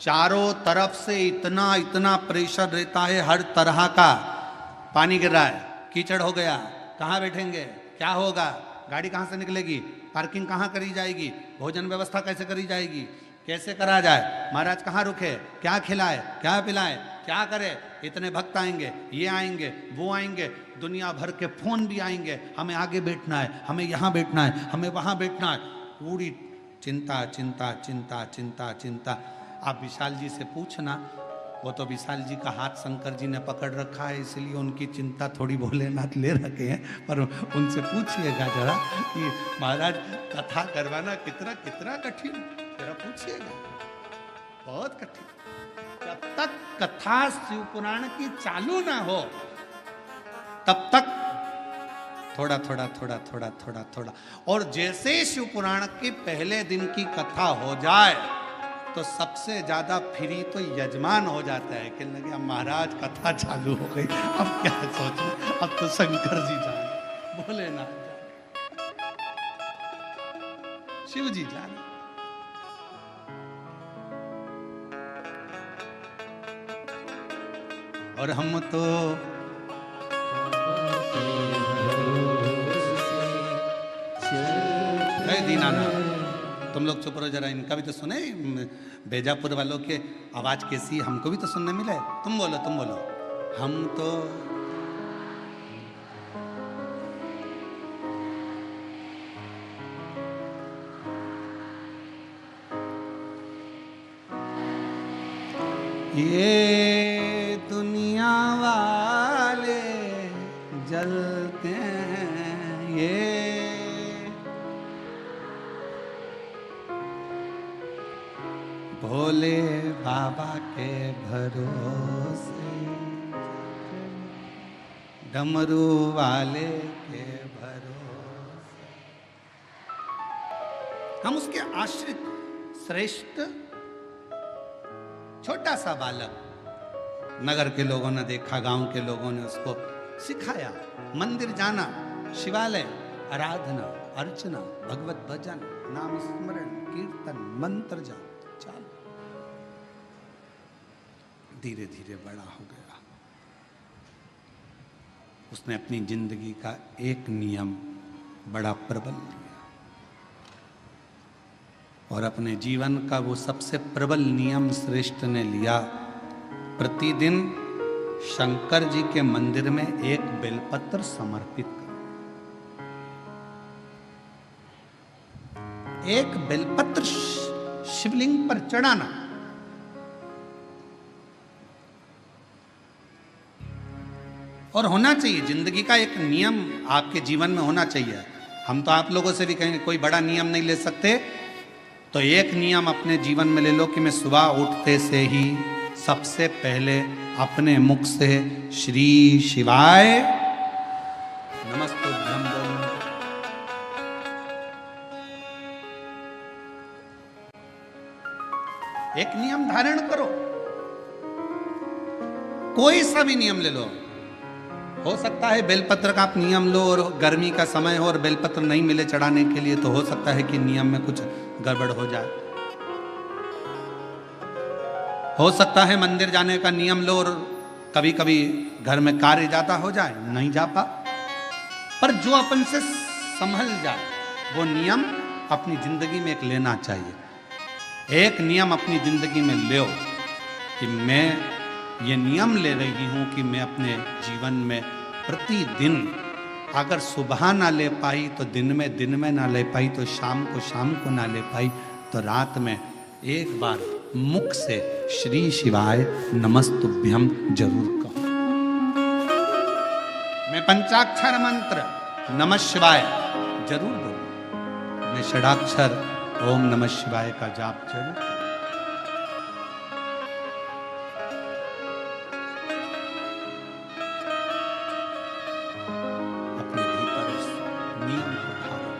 चारों तरफ से इतना इतना प्रेशर रहता है, हर तरह का। पानी गिर रहा है, कीचड़ हो गया, कहाँ बैठेंगे, क्या होगा, गाड़ी कहाँ से निकलेगी, पार्किंग कहाँ करी जाएगी, भोजन व्यवस्था कैसे करी जाएगी, कैसे करा जाए, महाराज कहाँ रुके, क्या खिलाए, क्या पिलाए, क्या करे, इतने भक्त आएंगे, ये आएंगे, वो आएंगे, दुनिया भर के फोन भी आएंगे, हमें आगे बैठना है, हमें यहाँ बैठना है, हमें वहाँ बैठना है। पूरी चिंता चिंता चिंता चिंता चिंता। आप विशाल जी से पूछना, वो तो विशाल जी का हाथ शंकर जी ने पकड़ रखा है, इसलिए उनकी चिंता थोड़ी भोलेनाथ ले रखे हैं। पर उनसे पूछिएगा जरा कि महाराज कथा करवाना कितना कितना कठिन, जरा पूछिएगा, बहुत कठिन। जब तक कथा शिव पुराण की चालू ना हो तब तक थोड़ा थोड़ा थोड़ा थोड़ा थोड़ा थोड़ा, और जैसे शिव पुराण के पहले दिन की कथा हो जाए तो सबसे ज्यादा फ्री तो यजमान हो जाता है कि लगे अब महाराज कथा चालू हो गई, अब क्या सोचें, अब तो शंकर जी जाने, भोलेनाथ जाने, शिव जी जाने। और हम तो जय दीनानाथ। तुम लोग चुप रहो जरा, इनका भी तो सुने। बेजापुर वालों के आवाज कैसी है, हमको भी तो सुनने मिले। तुम बोलो, तुम बोलो। हम तो ये दुनिया वाले जलते हैं, ये भोले बाबा के भरोसे, डमरू वाले के भरोसे। हम उसके आश्रित श्रेष्ठ छोटा सा बालक। नगर के लोगों ने देखा, गांव के लोगों ने उसको सिखाया। मंदिर जाना, शिवालय, आराधना, अर्चना, भगवत भजन, नाम स्मरण, कीर्तन, मंत्र जाप, चल। धीरे धीरे बड़ा हो गया। उसने अपनी जिंदगी का एक नियम बड़ा प्रबल लिया, और अपने जीवन का वो सबसे प्रबल नियम श्रेष्ठ ने लिया। प्रतिदिन शंकर जी के मंदिर में एक बेलपत्र समर्पित करो। एक बेलपत्र शिवलिंग पर चढ़ाना। और होना चाहिए, जिंदगी का एक नियम आपके जीवन में होना चाहिए। हम तो आप लोगों से भी कहेंगे कोई बड़ा नियम नहीं ले सकते, तो एक नियम अपने जीवन में ले लो कि मैं सुबह उठते से ही सबसे पहले अपने मुख से श्री शिवाय नमस्तुभ्यं बोलूं। एक नियम धारण करो, कोई सा भी नियम ले लो। हो सकता है बेलपत्र का आप नियम लो और गर्मी का समय हो और बेलपत्र नहीं मिले चढ़ाने के लिए, तो हो सकता है कि नियम में कुछ गड़बड़ हो जाए। हो सकता है मंदिर जाने का नियम लो और कभी कभी घर में कार्य ज्यादा हो जाए, नहीं जा पा। पर जो अपन से संभल जाए वो नियम अपनी जिंदगी में एक लेना चाहिए। एक नियम अपनी जिंदगी में लो कि मैं ये नियम ले रही हूं कि मैं अपने जीवन में प्रतिदिन, अगर सुबह ना ले पाई तो दिन में ना ले पाई तो शाम को ना ले पाई तो रात में एक बार मुख से श्री शिवाय नमस्तुभ्यं जरूर कहो। मैं पंचाक्षर मंत्र नमः शिवाय जरूर बोलूं। मैं षडाक्षर ओम नमः शिवाय का जाप जरूर करूं। अपने भीतर उस नियम को धारो।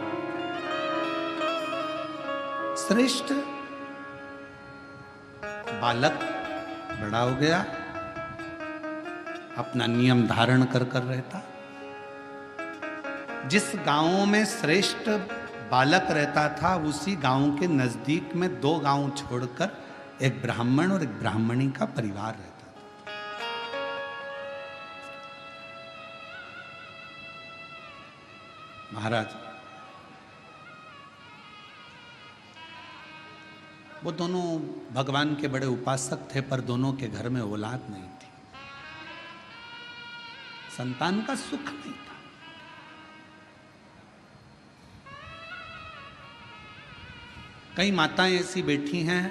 श्रेष्ठ बालक बड़ा हो गया, अपना नियम धारण कर रहता। जिस गांव में श्रेष्ठ बालक रहता था उसी गांव के नजदीक में 2 गांव छोड़कर एक ब्राह्मण और एक ब्राह्मणी का परिवार रहता था। महाराज वो दोनों भगवान के बड़े उपासक थे, पर दोनों के घर में औलाद नहीं थी, संतान का सुख नहीं था। कई माताएं ऐसी बैठी हैं,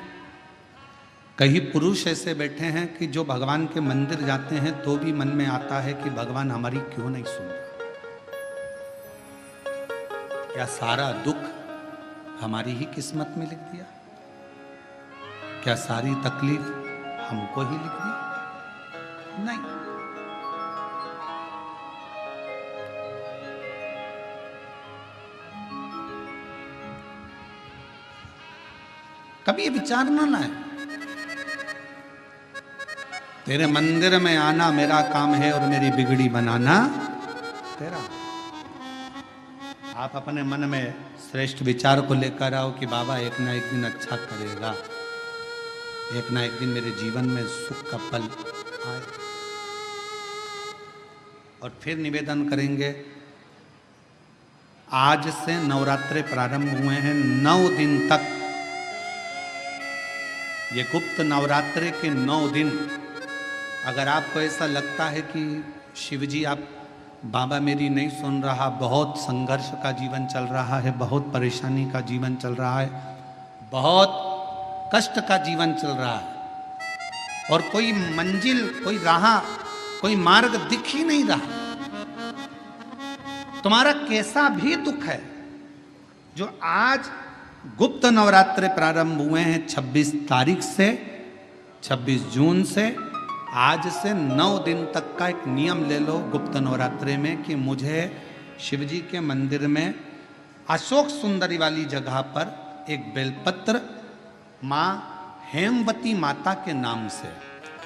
कई पुरुष ऐसे बैठे हैं कि जो भगवान के मंदिर जाते हैं तो भी मन में आता है कि भगवान हमारी क्यों नहीं सुन रहा। क्या सारा दुख हमारी ही किस्मत में लिख दिया? क्या सारी तकलीफ हमको ही लिख दी? नहीं। कभी ये विचार ना लाए, तेरे मंदिर में आना मेरा काम है और मेरी बिगड़ी बनाना तेरा। आप अपने मन में श्रेष्ठ विचार को लेकर आओ कि बाबा एक ना एक दिन अच्छा करेगा, एक ना एक दिन मेरे जीवन में सुख का पल आए। और फिर निवेदन करेंगे, आज से नवरात्रे प्रारंभ हुए हैं 9 दिन तक। ये गुप्त नवरात्रे के 9 दिन, अगर आपको ऐसा लगता है कि शिवजी आप बाबा मेरी नहीं सुन रहा, बहुत संघर्ष का जीवन चल रहा है, बहुत परेशानी का जीवन चल रहा है, बहुत कष्ट का जीवन चल रहा है और कोई मंजिल, कोई राह, कोई मार्ग दिख ही नहीं रहा, तुम्हारा कैसा भी दुख है, जो आज गुप्त नवरात्रे प्रारंभ हुए हैं 26 तारीख से, 26 जून से, आज से 9 दिन तक का एक नियम ले लो गुप्त नवरात्रे में कि मुझे शिवजी के मंदिर में अशोक सुंदरी वाली जगह पर एक बेलपत्र माँ हेमवती माता के नाम से,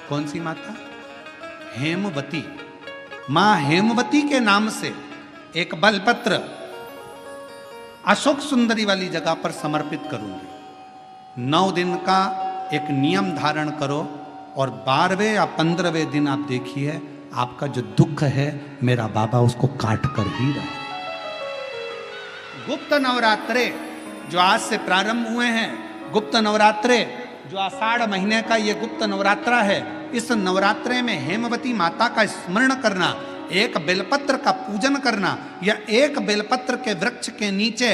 कौन सी माता? हेमवती, माँ हेमवती के नाम से एक बेलपत्र अशोक सुंदरी वाली जगह पर समर्पित करूंगी। 9 दिन का एक नियम धारण करो और 12वें या 15वें दिन आप देखिए आपका जो दुख है मेरा बाबा उसको काट कर ही रहा है। गुप्त नवरात्रे जो आज से प्रारंभ हुए हैं, गुप्त नवरात्रे जो आषाढ़ महीने का ये गुप्त नवरात्रा है, इस नवरात्रे में हेमवती माता का स्मरण करना, एक बेलपत्र का पूजन करना, या एक बेलपत्र के वृक्ष के नीचे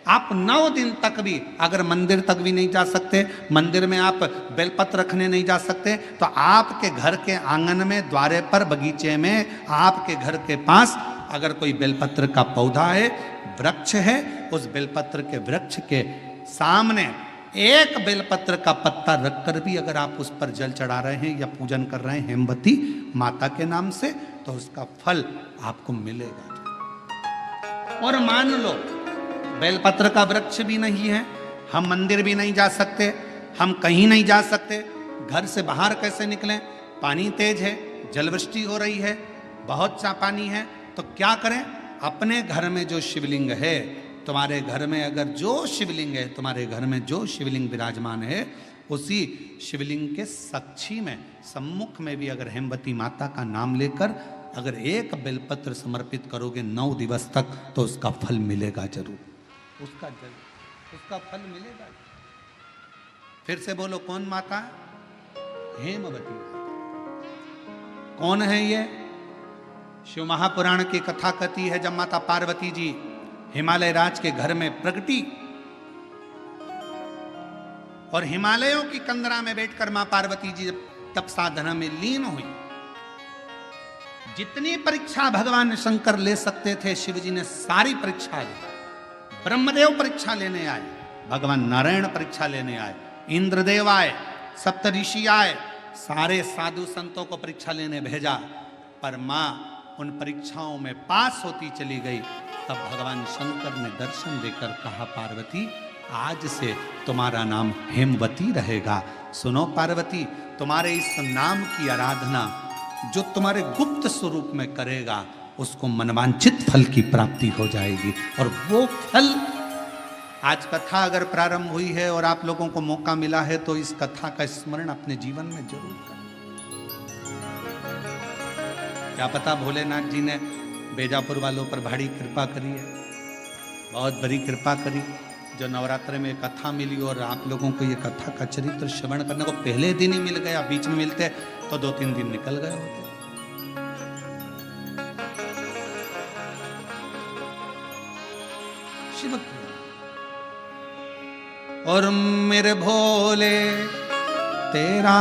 आप 9 दिन तक भी, अगर मंदिर तक भी नहीं जा सकते, मंदिर में आप बेलपत्र रखने नहीं जा सकते, तो आपके घर के आंगन में, द्वारे पर, बगीचे में, आपके घर के पास अगर कोई बेलपत्र का पौधा है, वृक्ष है, उस बेलपत्र के वृक्ष के सामने एक बेलपत्र का पत्ता रखकर भी अगर आप उस पर जल चढ़ा रहे हैं या पूजन कर रहे हैं हेमवती माता के नाम से, तो उसका फल आपको मिलेगा। और मान लो बेलपत्र का वृक्ष भी नहीं है, हम मंदिर भी नहीं जा सकते, हम कहीं नहीं जा सकते, घर से बाहर कैसे निकलें? पानी तेज है, जलवृष्टि हो रही है, बहुत सा पानी है, तो क्या करें? अपने घर में जो शिवलिंग है, तुम्हारे घर में अगर जो शिवलिंग है, तुम्हारे घर में जो शिवलिंग विराजमान है, उसी शिवलिंग के साक्षी में, सम्मुख में भी अगर हेमवती माता का नाम लेकर अगर एक बेलपत्र समर्पित करोगे 9 दिवस तक, तो उसका फल मिलेगा जरूर, उसका फल मिलेगा। फिर से बोलो, कौन माता? हेमवती। कौन है ये? शिव महापुराण की कथा कहती है, जब माता पार्वती जी हिमालय राज के घर में प्रगटी और हिमालयों की कंदरा में बैठकर मां पार्वती जी जब तप साधना में लीन हुई, जितनी परीक्षा भगवान शंकर ले सकते थे शिव जी ने सारी परीक्षा ली। ब्रह्मदेव परीक्षा लेने आए, भगवान नारायण परीक्षा लेने आए, इंद्रदेव आए, सप्तऋषि आए, सारे साधु संतों को परीक्षा लेने भेजा, पर मां उन परीक्षाओं में पास होती चली गई। तब भगवान शंकर ने दर्शन देकर कहा, पार्वती आज से तुम्हारा नाम हेमवती रहेगा। सुनो पार्वती, तुम्हारे इस नाम की आराधना जो तुम्हारे गुप्त स्वरूप में करेगा, उसको मनवांछित फल की प्राप्ति हो जाएगी। और वो फल, आज कथा अगर प्रारंभ हुई है और आप लोगों को मौका मिला है, तो इस कथा का स्मरण अपने जीवन में जरूर करें। क्या पता भोलेनाथ जी ने बेजापुर वालों पर बड़ी कृपा करी है, बहुत बड़ी कृपा करी, जो नवरात्र में कथा मिली और आप लोगों को ये कथा का चरित्र श्रवण करने को पहले दिन ही मिल गया। बीच में मिलते तो 2-3 दिन निकल गए होते। शिव और मेरे भोले तेरा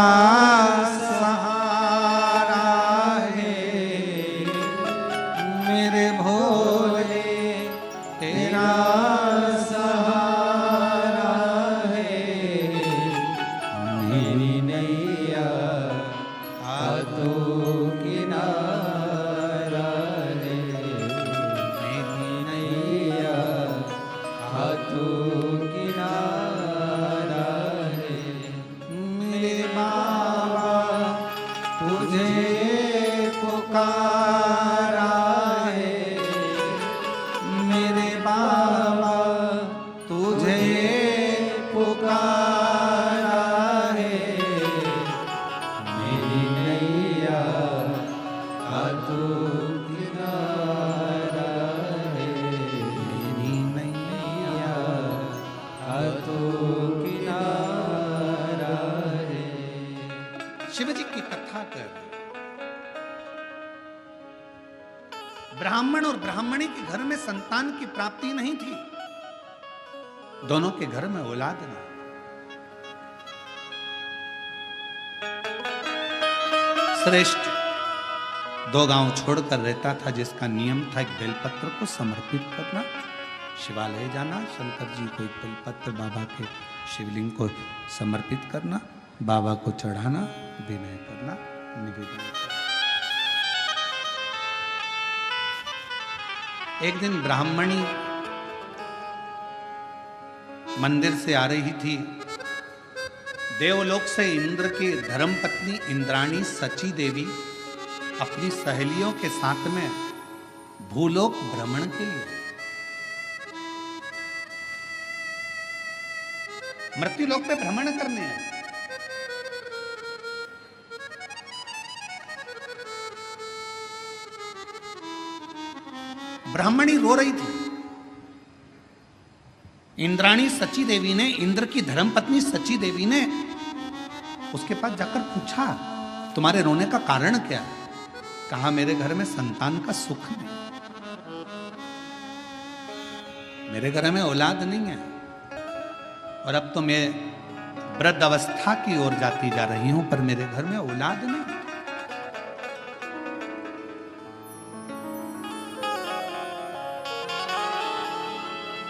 सहारा है, मेरे भोले तेरा सहारा है, मेरी नैया हाथों किनारा है, मेरी नैया हाथों किनारा है, मेरे बाबा कह रहे हैं। ब्राह्मण और ब्राह्मणी के घर में संतान की प्राप्ति नहीं थी, दोनों के घर में औलाद नहीं। श्रेष्ठ 2 गांव छोड़कर रहता था, जिसका नियम था एक बेलपत्र को समर्पित करना, शिवालय जाना, शंकर जी को एक बेलपत्र बाबा के शिवलिंग को समर्पित करना, बाबा को चढ़ाना, विनय करना, निवेदन करना। एक दिन ब्राह्मणी मंदिर से आ रही थी। देवलोक से इंद्र की धर्मपत्नी इंद्राणी सची देवी अपनी सहेलियों के साथ में भूलोक भ्रमण के लिए, मृत्युलोक पे भ्रमण करने हैं। ब्राह्मणी रो रही थी। इंद्राणी सची देवी ने, इंद्र की धर्मपत्नी सची देवी ने उसके पास जाकर पूछा, तुम्हारे रोने का कारण क्या है? कहा, मेरे घर में संतान का सुख नहीं, मेरे घर में औलाद नहीं है, और अब तो मैं वृद्ध अवस्था की ओर जाती जा रही हूं, पर मेरे घर में औलाद नहीं।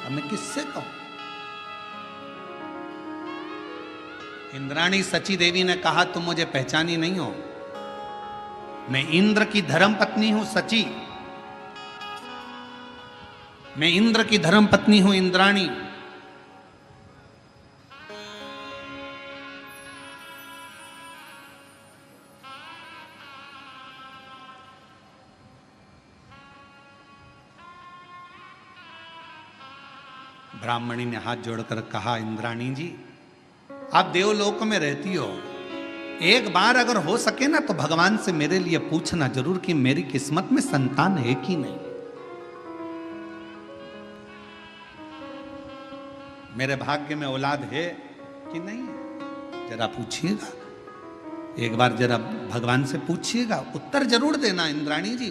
अब मैं किससे कहूं? इंद्राणी सची देवी ने कहा, तुम मुझे पहचानी नहीं हो, मैं इंद्र की धर्म पत्नी हूं सची, मैं इंद्र की धर्म पत्नी हूं इंद्राणी। ब्राह्मणी ने हाथ जोड़कर कहा, इंद्राणी जी, आप देवलोक में रहती हो, एक बार अगर हो सके ना तो भगवान से मेरे लिए पूछना जरूर कि मेरी किस्मत में संतान है कि नहीं, मेरे भाग्य में औलाद है कि नहीं, जरा पूछिएगा, एक बार जरा भगवान से पूछिएगा, उत्तर जरूर देना इंद्राणी जी,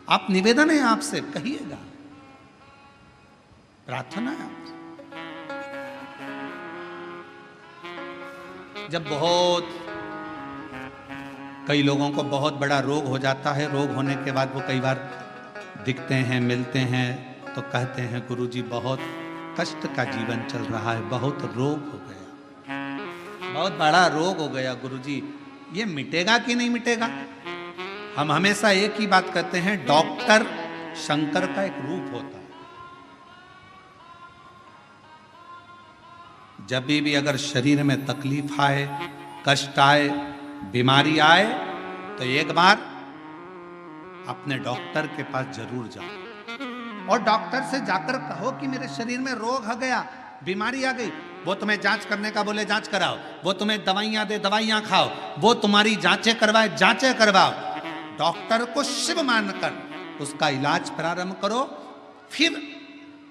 आप निवेदन है आपसे, कहिएगा, प्रार्थना है आपसे। जब बहुत कई लोगों को बहुत बड़ा रोग हो जाता है, रोग होने के बाद वो कई बार दिखते हैं, मिलते हैं, तो कहते हैं, गुरुजी बहुत कष्ट का जीवन चल रहा है, बहुत रोग हो गया, बहुत बड़ा रोग हो गया गुरुजी, ये मिटेगा कि नहीं मिटेगा? हम हमेशा एक ही बात कहते हैं, डॉक्टर शंकर का एक रूप होता है। जब भी अगर शरीर में तकलीफ आए, कष्ट आए, बीमारी आए, तो एक बार अपने डॉक्टर के पास जरूर जाओ और डॉक्टर से जाकर कहो कि मेरे शरीर में रोग आ गया, बीमारी आ गई। वो तुम्हें जांच करने का बोले, जांच कराओ, वो तुम्हें दवाइयां दे, दवाइयां खाओ, वो तुम्हारी जांचें करवाए, जांचें करवाओ। डॉक्टर को शिव मानकर उसका इलाज प्रारंभ करो, फिर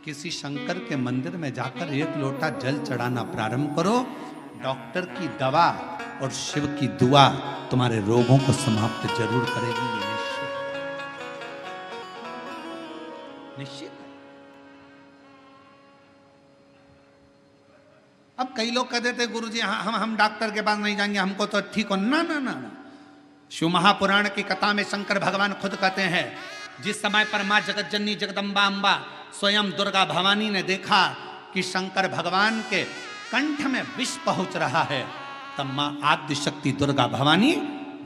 किसी शंकर के मंदिर में जाकर 1 लोटा जल चढ़ाना प्रारंभ करो। डॉक्टर की दवा और शिव की दुआ तुम्हारे रोगों को समाप्त जरूर करेगी, ये निश्चित। अब कई लोग कहते थे, गुरुजी हम डॉक्टर के पास नहीं जाएंगे, हमको तो ठीक हो। ना ना ना ना, शिव महापुराण की कथा में शंकर भगवान खुद कहते हैं, जिस समय पर मां जगत जननी जगदम्बा अम्बा स्वयं दुर्गा भवानी ने देखा कि शंकर भगवान के कंठ में विष पहुंच रहा है, तब मां आद्य शक्ति दुर्गा भवानी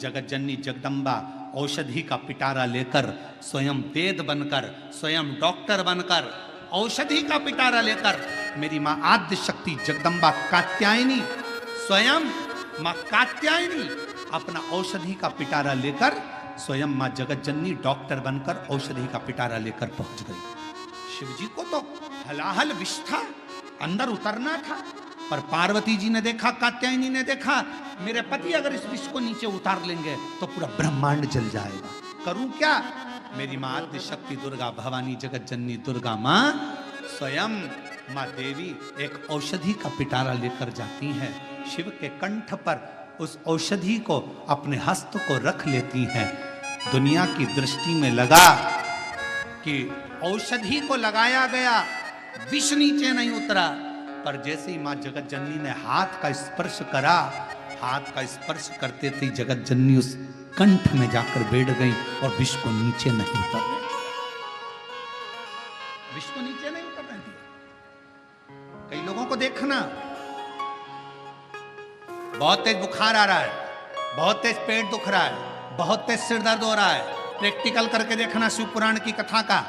जगत जननी जगदम्बा औषधि का पिटारा लेकर, स्वयं वेद बनकर, स्वयं डॉक्टर बनकर, औषधि का पिटारा लेकर, मेरी मां आद्य शक्ति जगदम्बा कात्यायनी, स्वयं मां कात्यायनी अपना औषधि का पिटारा लेकर, स्वयं मां जगत जननी डॉक्टर बनकर औषधि का पिटारा लेकर पहुंच गई। शिवजी को तो हलाहल विष था, अंदर उतरना था, पर पार्वती जी ने देखा, कात्यायनी ने देखा, मेरे पति अगर इस विष को नीचे उतार लेंगे तो पूरा ब्रह्मांड जल जाएगा, करूं क्या? मेरी मां आद्य शक्ति दुर्गा भवानी जगत जननी दुर्गा मां स्वयं मां देवी एक औषधि का पिटारा लेकर जाती हैं, शिव के कंठ पर उस औषधि को अपने हस्त को रख लेती हैं। दुनिया की दृष्टि में लगा कि औषधि को लगाया गया, विष नीचे नहीं उतरा, पर जैसे ही मां जगत जननी ने हाथ का स्पर्श करा, हाथ का स्पर्श करते थे जगत जननी उस कंठ में जाकर बैठ गई और विष को नीचे नहीं उतर रही, विष को नीचे नहीं उतर रही। कई लोगों को देखना, बहुत तेज बुखार आ रहा है, बहुत तेज पेट दुख रहा है, बहुत तेज सिर दर्द हो रहा है, प्रैक्टिकल करके देखना शिव पुराण की कथा का,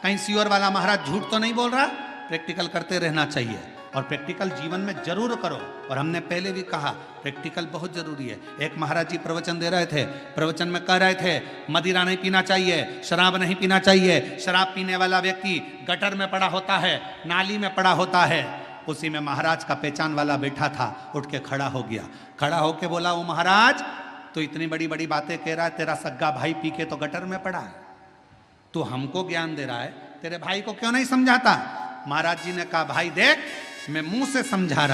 कहीं सीवर वाला महाराज झूठ तो नहीं बोल रहा। प्रैक्टिकल करते रहना चाहिए और प्रैक्टिकल जीवन में जरूर करो। और हमने पहले भी कहा प्रैक्टिकल बहुत जरूरी है। एक महाराज जी प्रवचन दे रहे थे, प्रवचन में कह रहे थे मदिरा नहीं पीना चाहिए, शराब नहीं पीना चाहिए। शराब पीने वाला व्यक्ति गटर में पड़ा होता है, नाली में पड़ा होता है। उसी में महाराज का पहचान वाला बैठा था, उठ के खड़ा हो गया, खड़ा होके बोला, वो महाराज तो इतनी बड़ी बड़ी बातें कह रहा है, तेरा सग्गा भाई पी के तो गटर में पड़ा है, तो हमको ज्ञान दे रहा है, तेरे भाई को क्यों नहीं समझाता। महाराज जी ने कहा, भाई देख मैं मुंह से समझा रहा